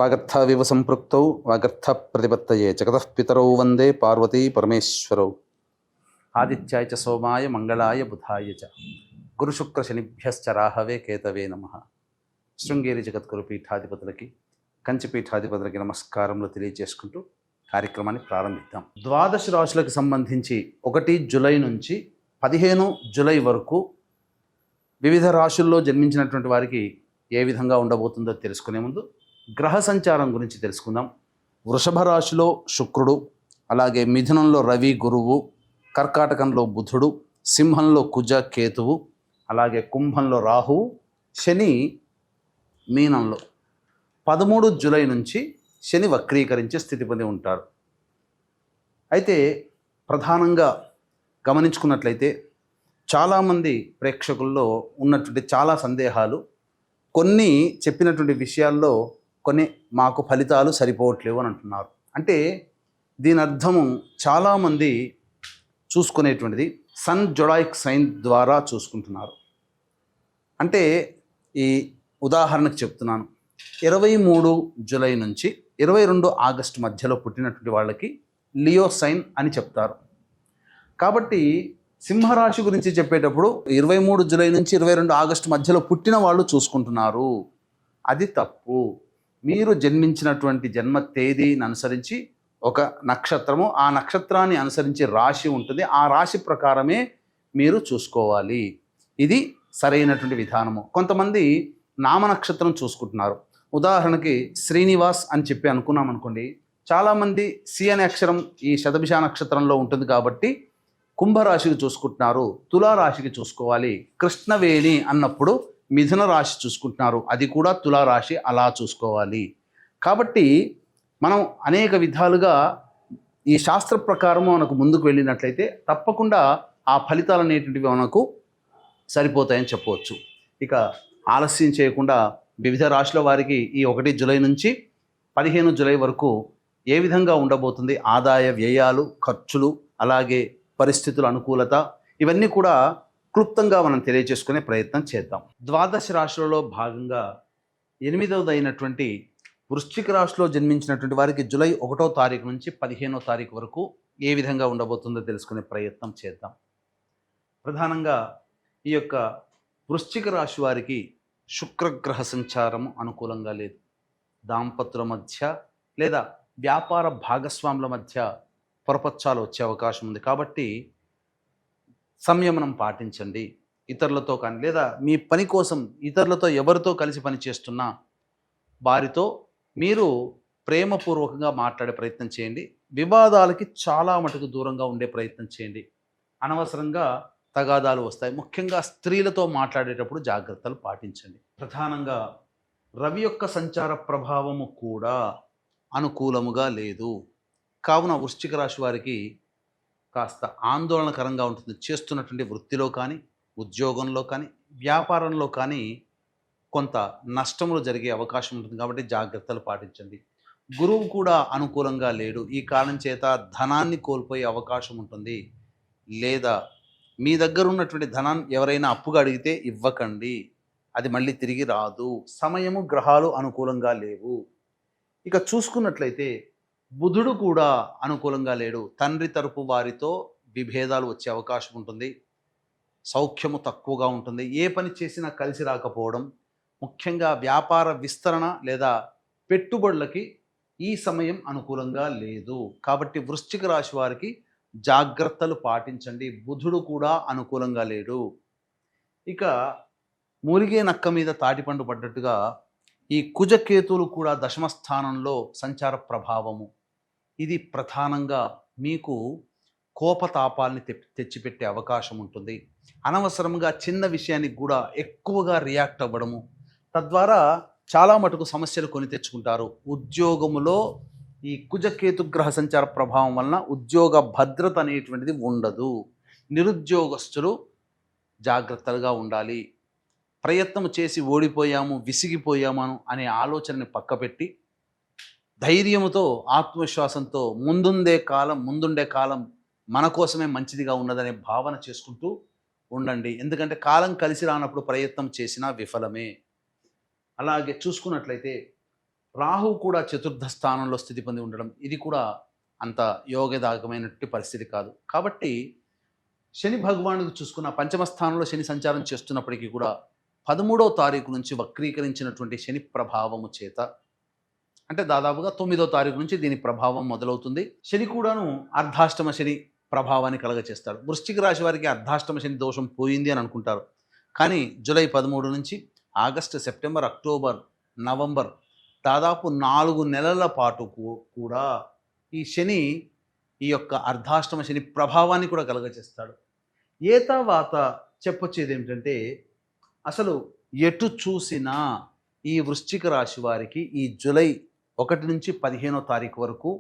వాగర్థావివ సంపృక్తౌ వాగర్థ ప్రతిపత్తయే జగతః పితరౌ వందే పార్వతీ పరమేశ్వరౌ. ఆదిత్యాయ చ సోమాయ మంగళాయ బుధాయ చ గురుశుక్ర శనిభ్యశ్చ రాహవే కేతవే నమః. శృంగేరి జగద్గురు పీఠాధిపతులకి కంచి పీఠాధిపతులకి నమస్కారములు తెలియజేసుకుంటూ కార్యక్రమాన్ని ప్రారంభిద్దాం. ద్వాదశ రాశులకు సంబంధించి 1 జూలై నుంచి 15 జూలై వరకు వివిధ రాశుల్లో జన్మించినటువంటి వారికి ఏ విధంగా ఉండబోతుందో తెలుసుకునే ముందు గ్రహ సంచారం గురించి తెలుసుకుందాం. వృషభ రాశిలో శుక్రుడు, అలాగే మిథునంలో రవి గురువు, కర్కాటకంలో బుధుడు, సింహంలో కుజ కేతువు, అలాగే కుంభంలో రాహువు, శని మీనంలో 13 జూలై నుంచి శని వక్రీకరించే స్థితి పొంది ఉంటారు. అయితే ప్రధానంగా గమనించుకున్నట్లయితే చాలామంది ప్రేక్షకుల్లో ఉన్నటువంటి చాలా సందేహాలు, కొన్ని చెప్పినటువంటి విషయాల్లో కొన్ని మాకు ఫలితాలు సరిపోవట్లేవు అని అంటున్నారు. అంటే దీని అర్థము చాలామంది చూసుకునేటువంటిది సన్ జొడాయిక్ సైన్ ద్వారా చూసుకుంటున్నారు. అంటే ఈ ఉదాహరణకు చెప్తున్నాను, 23 జూలై నుంచి 22 ఆగస్టు మధ్యలో పుట్టినటువంటి వాళ్ళకి లియో సైన్ అని చెప్తారు. కాబట్టి సింహరాశి గురించి చెప్పేటప్పుడు 23 జూలై నుంచి 22 ఆగస్టు మధ్యలో పుట్టిన వాళ్ళు చూసుకుంటున్నారు. అది తప్పు. మీరు జన్మించినటువంటి జన్మ తేదీని అనుసరించి ఒక నక్షత్రము, ఆ నక్షత్రాన్ని అనుసరించి రాశి ఉంటుంది, ఆ రాశి ప్రకారమే మీరు చూసుకోవాలి. ఇది సరైనటువంటి విధానము. కొంతమంది నామ నక్షత్రం చూసుకుంటున్నారు. ఉదాహరణకి శ్రీనివాస్ అని చెప్పి అనుకున్నాం అనుకోండి, చాలామంది సి అనే అక్షరం ఈ శతభిష నక్షత్రంలో ఉంటుంది కాబట్టి కుంభరాశికి చూసుకుంటున్నారు, తులారాశికి చూసుకోవాలి. కృష్ణవేణి అన్నప్పుడు మిథున రాశి చూసుకుంటున్నారు, అది కూడా తులారాశి, అలా చూసుకోవాలి. కాబట్టి మనం అనేక విధాలుగా ఈ శాస్త్ర ప్రకారము మనకు ముందుకు వెళ్ళినట్లయితే తప్పకుండా ఆ ఫలితాలు అనేటువంటివి మనకు సరిపోతాయని చెప్పవచ్చు. ఇక ఆలస్యం చేయకుండా వివిధ రాశుల వారికి ఈ 1 జూలై నుంచి 15 జూలై వరకు ఏ విధంగా ఉండబోతుంది, ఆదాయ వ్యయాలు, ఖర్చులు, అలాగే పరిస్థితుల అనుకూలత, ఇవన్నీ కూడా క్లుప్తంగా మనం తెలియజేసుకునే ప్రయత్నం చేద్దాం. ద్వాదశ రాశులలో భాగంగా 8వది అయినటువంటి వృశ్చిక రాశిలో జన్మించినటువంటి వారికి జూలై 1వ తారీఖు నుంచి 15వ తారీఖు వరకు ఏ విధంగా ఉండబోతుందో తెలుసుకునే ప్రయత్నం చేద్దాం. ప్రధానంగా ఈ యొక్క వృశ్చిక రాశి వారికి శుక్రగ్రహ సంచారము అనుకూలంగా లేదు. దాంపత్యుల మధ్య లేదా వ్యాపార భాగస్వాముల మధ్య పొరపచ్చాలు వచ్చే అవకాశం ఉంది. కాబట్టి సంయమనం పాటించండి. ఇతరులతో కానీ లేదా మీ పని కోసం ఇతరులతో ఎవరితో కలిసి పనిచేస్తున్నా వారితో మీరు ప్రేమపూర్వకంగా మాట్లాడే ప్రయత్నం చేయండి. వివాదాలకి చాలా మటుకు దూరంగా ఉండే ప్రయత్నం చేయండి. అనవసరంగా తగాదాలు వస్తాయి. ముఖ్యంగా స్త్రీలతో మాట్లాడేటప్పుడు జాగ్రత్తలు పాటించండి. ప్రధానంగా రవి యొక్క సంచార ప్రభావము కూడా అనుకూలముగా లేదు. కావున వృశ్చిక రాశి వారికి కాస్త ఆందోళనకరంగా ఉంటుంది. చేస్తున్నటువంటి వృత్తిలో కానీ, ఉద్యోగంలో కానీ, వ్యాపారంలో కానీ కొంత నష్టములు జరిగే అవకాశం ఉంటుంది. కాబట్టి జాగ్రత్తలు పాటించండి. గురువు కూడా అనుకూలంగా లేడు. ఈ కారణం చేత ధనాన్ని కోల్పోయే అవకాశం ఉంటుంది. లేదా మీ దగ్గర ఉన్నటువంటి ధనాన్ని ఎవరైనా అప్పుగా అడిగితే ఇవ్వకండి, అది మళ్ళీ తిరిగి రాదు. సమయము, గ్రహాలు అనుకూలంగా లేవు. ఇక చూసుకున్నట్లయితే బుధుడు కూడా అనుకూలంగా లేడు. తండ్రి తరపు వారితో విభేదాలు వచ్చే అవకాశం ఉంటుంది. సౌఖ్యము తక్కువగా ఉంటుంది. ఏ పని చేసినా కలిసి రాకపోవడం, ముఖ్యంగా వ్యాపార విస్తరణ లేదా పెట్టుబడులకి ఈ సమయం అనుకూలంగా లేదు. కాబట్టి వృశ్చిక రాశి వారికి జాగ్రత్తలు పాటించండి. బుధుడు కూడా అనుకూలంగా లేడు. ఇక మూలిగే నక్క మీద తాటిపండు పడ్డట్టుగా ఈ కుజకేతువులు కూడా దశమ స్థానంలో సంచార ప్రభావము, ఇది ప్రధానంగా మీకు కోపతాపాలని తెచ్చిపెట్టే అవకాశం ఉంటుంది. అనవసరంగా చిన్న విషయానికి కూడా ఎక్కువగా రియాక్ట్ అవ్వడము, తద్వారా చాలా మటుకు సమస్యలు కొని తెచ్చుకుంటారు. ఉద్యోగములో ఈ కుజకేతు గ్రహ సంచార ప్రభావం వలన ఉద్యోగ భద్రత అనేటువంటిది ఉండదు. నిరుద్యోగస్తులు జాగ్రత్తగా ఉండాలి. ప్రయత్నం చేసి ఓడిపోయాము, విసిగిపోయాము అనే ఆలోచనని పక్కపెట్టి ధైర్యముతో, ఆత్మవిశ్వాసంతో ముందుండే కాలం మన కోసమే మంచిదిగా ఉన్నదనే భావన చేసుకుంటూ ఉండండి. ఎందుకంటే కాలం కలిసి రానప్పుడు ప్రయత్నం చేసినా విఫలమే. అలాగే చూసుకున్నట్లయితే రాహువు కూడా చతుర్థ స్థానంలో స్థితి పొంది ఉండడం, ఇది కూడా అంత యోగదాయకమైనటువంటి పరిస్థితి కాదు. కాబట్టి శని భగవానుడికి చూసుకున్న పంచమ స్థానంలో శని సంచారం చేస్తున్నప్పటికీ కూడా 13వ తారీఖు నుంచి వక్రీకరించినటువంటి శని ప్రభావము చేత, అంటే దాదాపుగా 9వ తారీఖు నుంచి దీని ప్రభావం మొదలవుతుంది. శని కూడాను అర్ధాష్టమ శని ప్రభావాన్ని కలగచేస్తాడు. వృశ్చిక రాశి వారికి అర్ధాష్టమ శని దోషం పోయింది అని అనుకుంటారు, కానీ జూలై 13 నుంచి ఆగస్టు, సెప్టెంబర్, అక్టోబర్, నవంబర్ దాదాపు 4 నెలల పాటు కూడా ఈ శని ఈ యొక్క అర్ధాష్టమ శని ప్రభావాన్ని కూడా కలగచేస్తాడు. ఏ తర్వాత చెప్పొచ్చేది ఏమిటంటే, అసలు ఎటు చూసినా ఈ వృశ్చిక రాశి వారికి ఈ జూలై 1 నుంచి 15వ తారీఖు వరకు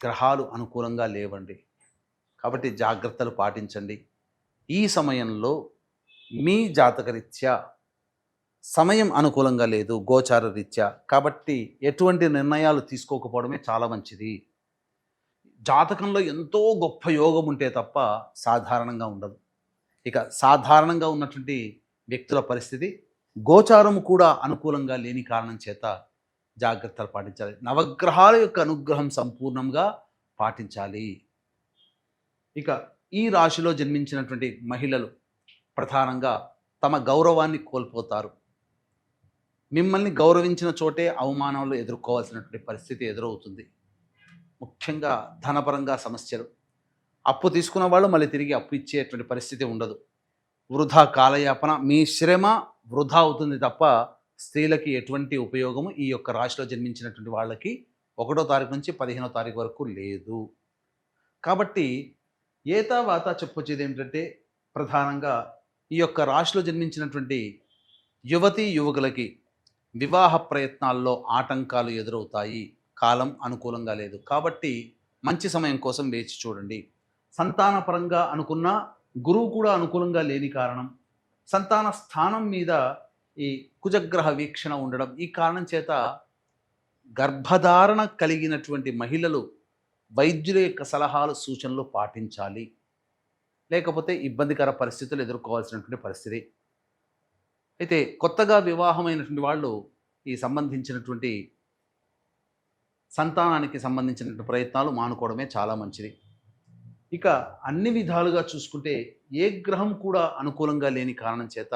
గ్రహాలు అనుకూలంగా లేవండి. కాబట్టి జాగ్రత్తలు పాటించండి. ఈ సమయంలో మీ జాతకరీత్యా సమయం అనుకూలంగా లేదు, గోచార రీత్యా. కాబట్టి ఎటువంటి నిర్ణయాలు తీసుకోకపోవడమే చాలా మంచిది. జాతకంలో ఎంతో గొప్ప యోగం ఉంటే తప్ప సాధారణంగా ఉండదు. ఇక సాధారణంగా ఉన్నటువంటి వ్యక్తుల పరిస్థితి గోచారం కూడా అనుకూలంగా లేని కారణం చేత జాగ్రత్తలు పాటించాలి. నవగ్రహాల యొక్క అనుగ్రహం సంపూర్ణంగా పాటించాలి. ఇక ఈ రాశిలో జన్మించినటువంటి మహిళలు ప్రధానంగా తమ గౌరవాన్ని కోల్పోతారు. మిమ్మల్ని గౌరవించిన చోటే అవమానాలు ఎదుర్కోవాల్సినటువంటి పరిస్థితి ఎదురవుతుంది. ముఖ్యంగా ధనపరంగా సమస్యలు, అప్పు తీసుకున్న వాళ్ళు మళ్ళీ తిరిగి అప్పు ఇచ్చేటువంటి పరిస్థితి ఉండదు. వృధా కాలయాపన, మీ శ్రమ వృధా అవుతుంది తప్ప స్త్రీలకి ఎటువంటి ఉపయోగము ఈ యొక్క రాశిలో జన్మించినటువంటి వాళ్ళకి 1వ తారీఖు నుంచి 15వ తారీఖు వరకు లేదు. కాబట్టి ఏతావాత చెప్పొచ్చేది ఏమిటంటే, ప్రధానంగా ఈ యొక్క రాశిలో జన్మించినటువంటి యువతీ యువకులకి వివాహ ప్రయత్నాల్లో ఆటంకాలు ఎదురవుతాయి. కాలం అనుకూలంగా లేదు. కాబట్టి మంచి సమయం కోసం వేచి చూడండి. సంతానపరంగా అనుకున్న గురువు కూడా అనుకూలంగా లేని కారణం, సంతాన స్థానం మీద ఈ కుజగ్రహ వీక్షణ ఉండడం, ఈ కారణం చేత గర్భధారణ కలిగినటువంటి మహిళలు వైద్యుల యొక్క సలహాలు, సూచనలు పాటించాలి. లేకపోతే ఇబ్బందికర పరిస్థితులు ఎదుర్కోవాల్సినటువంటి పరిస్థితి. అయితే కొత్తగా వివాహమైనటువంటి వాళ్ళు ఈ సంబంధించినటువంటి సంతానానికి సంబంధించినటువంటి ప్రయత్నాలు మానుకోవడమే చాలా మంచిది. ఇక అన్ని విధాలుగా చూసుకుంటే ఏ గ్రహం కూడా అనుకూలంగా లేని కారణం చేత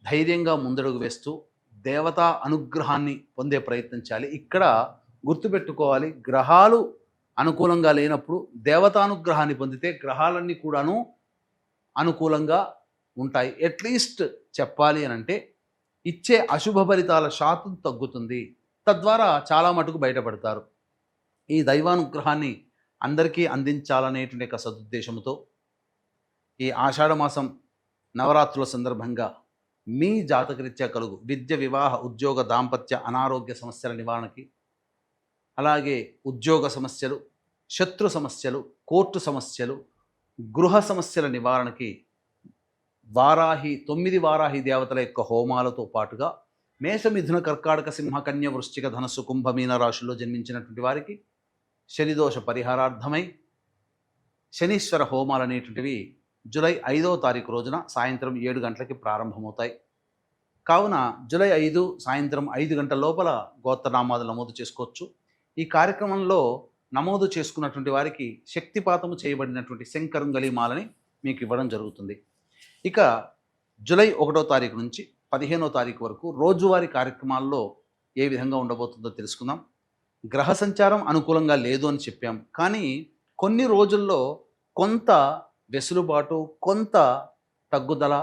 ధైర్యంగా ముందడుగు వేస్తూ దేవతా అనుగ్రహాన్ని పొందే ప్రయత్నం చేయాలి. ఇక్కడ గుర్తుపెట్టుకోవాలి, గ్రహాలు అనుకూలంగా లేనప్పుడు దేవతానుగ్రహాన్ని పొందితే గ్రహాలన్నీ కూడాను అనుకూలంగా ఉంటాయి. అట్లీస్ట్ చెప్పాలి అని అంటే ఇచ్చే అశుభ ఫలితాల శాతం తగ్గుతుంది. తద్వారా చాలా మటుకు బయటపడతారు. ఈ దైవానుగ్రహాన్ని అందరికీ అందించాలనేటువంటి ఒక సదుద్దేశంతో ఈ ఆషాఢమాసం నవరాత్రుల సందర్భంగా మీ జాతకరీత్యా కలుగు విద్య, వివాహ, ఉద్యోగ, దాంపత్య, అనారోగ్య సమస్యల నివారణకి, అలాగే ఉద్యోగ సమస్యలు, శత్రు సమస్యలు, కోర్టు సమస్యలు, గృహ సమస్యల నివారణకి వారాహి 9 వారాహి దేవతల యొక్క హోమాలతో పాటుగా మేష, మిథున, కర్కాటక, సింహ, కన్య, వృశ్చిక, ధనస్సు, కుంభ, మీన రాశుల్లో జన్మించినటువంటి వారికి శనిదోష పరిహారార్థమై శనీశ్వర హోమాలు అనేటువంటివి జూలై 5వ తారీఖు రోజున సాయంత్రం 7 గంటలకి ప్రారంభమవుతాయి. కావున జూలై 5 సాయంత్రం 5 గంటల లోపల గోత్రనామాలు నమోదు చేసుకోవచ్చు. ఈ కార్యక్రమంలో నమోదు చేసుకున్నటువంటి వారికి శక్తిపాతము చేయబడినటువంటి శంకరుంగలి మాలని మీకు ఇవ్వడం జరుగుతుంది. ఇక జూలై 1వ తారీఖు నుంచి 15వ తారీఖు వరకు రోజువారీ కార్యక్రమాల్లో ఏ విధంగా ఉండబోతుందో తెలుసుకుందాం. గ్రహ సంచారం అనుకూలంగా లేదు అని చెప్పాం, కానీ కొన్ని రోజుల్లో కొంత వెసులుబాటు, కొంత తగ్గుదల,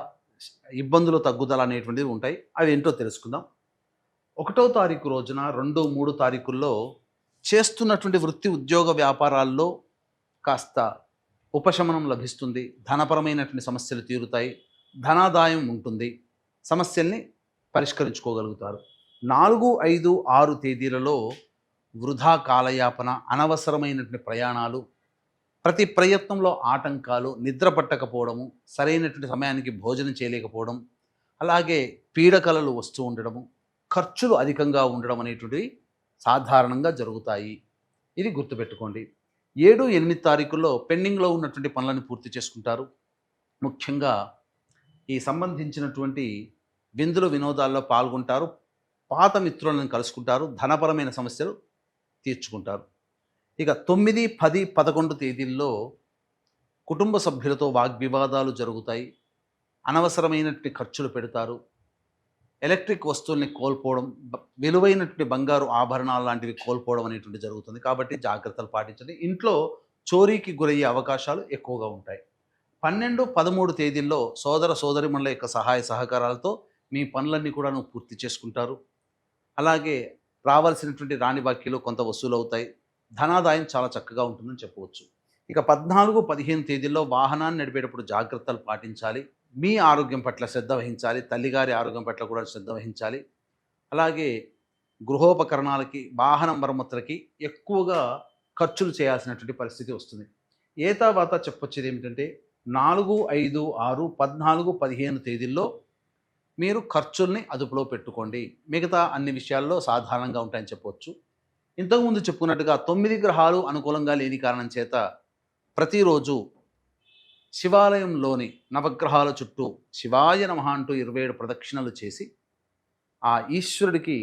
ఇబ్బందులు తగ్గుదల అనేటువంటివి ఉంటాయి. అవి ఏంటో తెలుసుకుందాం. 1వ తారీఖు రోజున 2, 3 తారీఖుల్లో చేస్తున్నటువంటి వృత్తి, ఉద్యోగ, వ్యాపారాల్లో కాస్త ఉపశమనం లభిస్తుంది. ధనపరమైనటువంటి సమస్యలు తీరుతాయి, ధనాదాయం ఉంటుంది, సమస్యల్ని పరిష్కరించుకోగలుగుతారు. 4, 5, 6 తేదీలలో వృధా కాలయాపన, అనవసరమైనటువంటి ప్రయాణాలు, ప్రతి ప్రయత్నంలో ఆటంకాలు, నిద్ర పట్టకపోవడము, సరైనటువంటి సమయానికి భోజనం చేయలేకపోవడం, అలాగే పీడకలలు వస్తూ ఉండడము, ఖర్చులు అధికంగా ఉండడం అనేటువంటివి సాధారణంగా జరుగుతాయి. ఇది గుర్తుపెట్టుకోండి. 7, 8 తారీఖుల్లో పెండింగ్లో ఉన్నటువంటి పనులను పూర్తి చేసుకుంటారు. ముఖ్యంగా ఈ సంబంధించినటువంటి విందులు, వినోదాల్లో పాల్గొంటారు. పాత మిత్రులను కలుసుకుంటారు, ధనపరమైన సమస్యలు తీర్చుకుంటారు. ఇక 9, 10, 11 తేదీల్లో కుటుంబ సభ్యులతో వాగ్వివాదాలు జరుగుతాయి, అనవసరమైనటువంటి ఖర్చులు పెడతారు, ఎలక్ట్రిక్ వస్తువుల్ని కోల్పోవడం, విలువైనటువంటి బంగారు ఆభరణాలు లాంటివి కోల్పోవడం అనేటువంటి జరుగుతుంది. కాబట్టి జాగ్రత్తలు పాటించండి. ఇంట్లో చోరీకి గురయ్యే అవకాశాలు ఎక్కువగా ఉంటాయి. 12, 13 తేదీల్లో సోదర సోదరిమణుల యొక్క సహాయ సహకారాలతో మీ పనులన్నీ కూడా పూర్తి చేసుకుంటారు. అలాగే రావాల్సినటువంటి రాని బాకీలు కొంత వసూలవుతాయి. ధనాదాయం చాలా చక్కగా ఉంటుందని చెప్పవచ్చు. ఇక 14, 15 తేదీల్లో వాహనాన్ని నడిపేటప్పుడు జాగ్రత్తలు పాటించాలి. మీ ఆరోగ్యం పట్ల శ్రద్ధ వహించాలి, తల్లిగారి ఆరోగ్యం పట్ల కూడా శ్రద్ధ వహించాలి. అలాగే గృహోపకరణాలకి, వాహన మరమ్మతులకి ఎక్కువగా ఖర్చులు చేయాల్సినటువంటి పరిస్థితి వస్తుంది. ఏతావాత చెప్పొచ్చేది ఏమిటంటే 4, 5, 6, 14, 15 తేదీల్లో మీరు ఖర్చుల్ని అదుపులో పెట్టుకోండి. మిగతా అన్ని విషయాల్లో సాధారణంగా ఉంటాయని చెప్పవచ్చు. ఇంతకుముందు చెప్పుకున్నట్టుగా 9 గ్రహాలు అనుకూలంగా లేని కారణం చేత ప్రతిరోజు శివాలయంలోని నవగ్రహాల చుట్టూ శివాయ నమః అంటూ 27 ప్రదక్షిణలు చేసి ఆ ఈశ్వరుడికి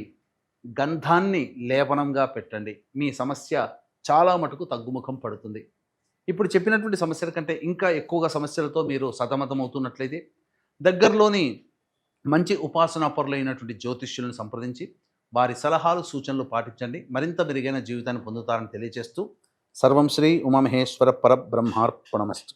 గంధాన్ని లేపనంగా పెట్టండి. మీ సమస్య చాలా మటుకు తగ్గుముఖం పడుతుంది. ఇప్పుడు చెప్పినటువంటి సమస్యల కంటే ఇంకా ఎక్కువగా సమస్యలతో మీరు సతమతమవుతున్నట్లయితే దగ్గరలోని మంచి ఉపాసనా పరులైనటువంటి జ్యోతిష్యులను సంప్రదించి వారి సలహాలు సూచనలు పాటించండి. మరింత మెరుగైన జీవితాన్ని పొందుతారని తెలియజేస్తూ సర్వం శ్రీ ఉమామహేశ్వర పరబ్రహ్మార్పణమస్తు.